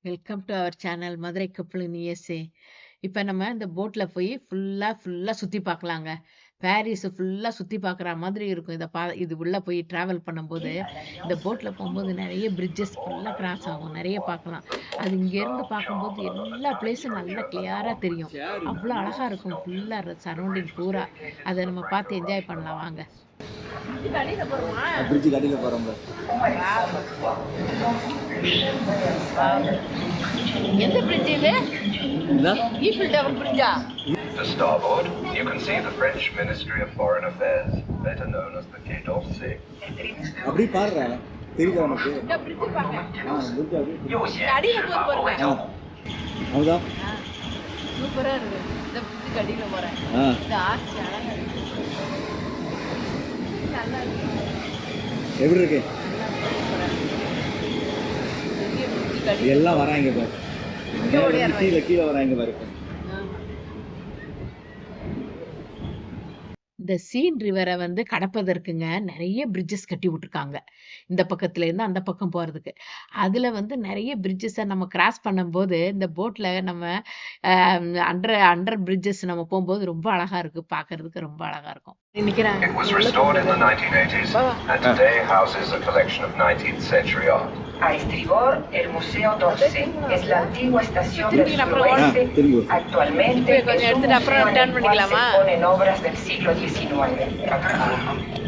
Welcome to our channel Madurai கப்பல் in USA. இப்போ நம்ம இந்த போட்டில் போய் ஃபுல்லாக சுற்றி பார்க்கலாங்க. பாரிஸ் ஃபுல்லாக சுற்றி பார்க்குற மாதிரி இருக்கும். இது உள்ளே போய் ட்ராவல் பண்ணும்போது இந்த போட்டில் போகும்போது நிறைய பிரிட்ஜஸ் ஃபுல்லாக கிராஸ் ஆகும், நிறைய பார்க்கலாம். அது இங்கேருந்து பார்க்கும்போது எல்லா பிளேஸும் நல்லா கிளியராக தெரியும். அவ்வளோ அழகாக இருக்கும் ஃபுல்லாக சரௌண்டிங் பூரா. அதை நம்ம பார்த்து என்ஜாய் பண்ணலாம் வாங்க. பிரிட்ஜ் கடையில் போகிறோம். எந்த பிரிட்ஜ் இது? ஈஃபில் டவர் பிரிட்ஜா? To starboard, you can see the French Ministry of Foreign Affairs, better known as the Quai d'Orsay. அப்படி பாருடா, தெரியுதா உனக்கு? இந்த பிரிட்ஜ் பாருங்க. பிரிட்ஜ் அப்படி அடியில போய் பாருங்க. அவுதா சூப்பரா இருக்கு. இந்த பிரிட்ஜ் அடியில போறேன். இந்த ஆர்ச் அழகா இருக்கு. நல்லா இருக்கு. எப்படி இருக்கு? எல்லாம் வராங்க பாரு. கீழே வராங்க பாரு. இந்த சீன் ரிவரை கடப்பதற்குங்க நிறைய பிரிட்ஜஸ் கட்டி விட்டுருக்காங்க. இந்த பக்கத்துல இருந்து அந்த பக்கம் போறதுக்கு. அதுல நிறைய பிரிட்ஜஸை நம்ம கிராஸ் பண்ணும்போது இந்த போட்ல நம்ம அண்டர் பிரிட்ஜஸ் நம்ம போகும்போது ரொம்ப அழகா இருக்கு, பாக்குறதுக்கு ரொம்ப அழகா இருக்கும். It was restored in the 1980s and today houses a collection of 19th century art. A estribor, el Museo d'Orsay es la antigua estación del suroeste. Actualmente es un museo en el cual se exponen obras del siglo XIX.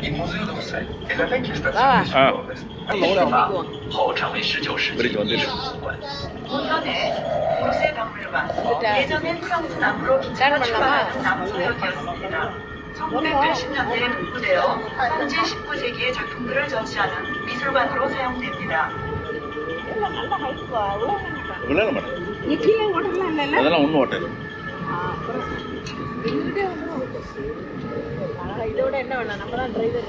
Il Museo d'Orsay è la vecchia stazione del sud-ovest. 后成为19世纪艺术馆。 본연의 요새박물관. 예전엔 평수나무로 기차가 출발하는 남소역이었습니다. 1980년대에 복구되어 현재 19세기의 작품들을 전시하는 미술관으로 사용됩니다. விளையாட மாட்டேன். அதெல்லாம் ஒன்றும் ஓட்டது. இதோட என்ன வேணாம், நம்ம தான் driver.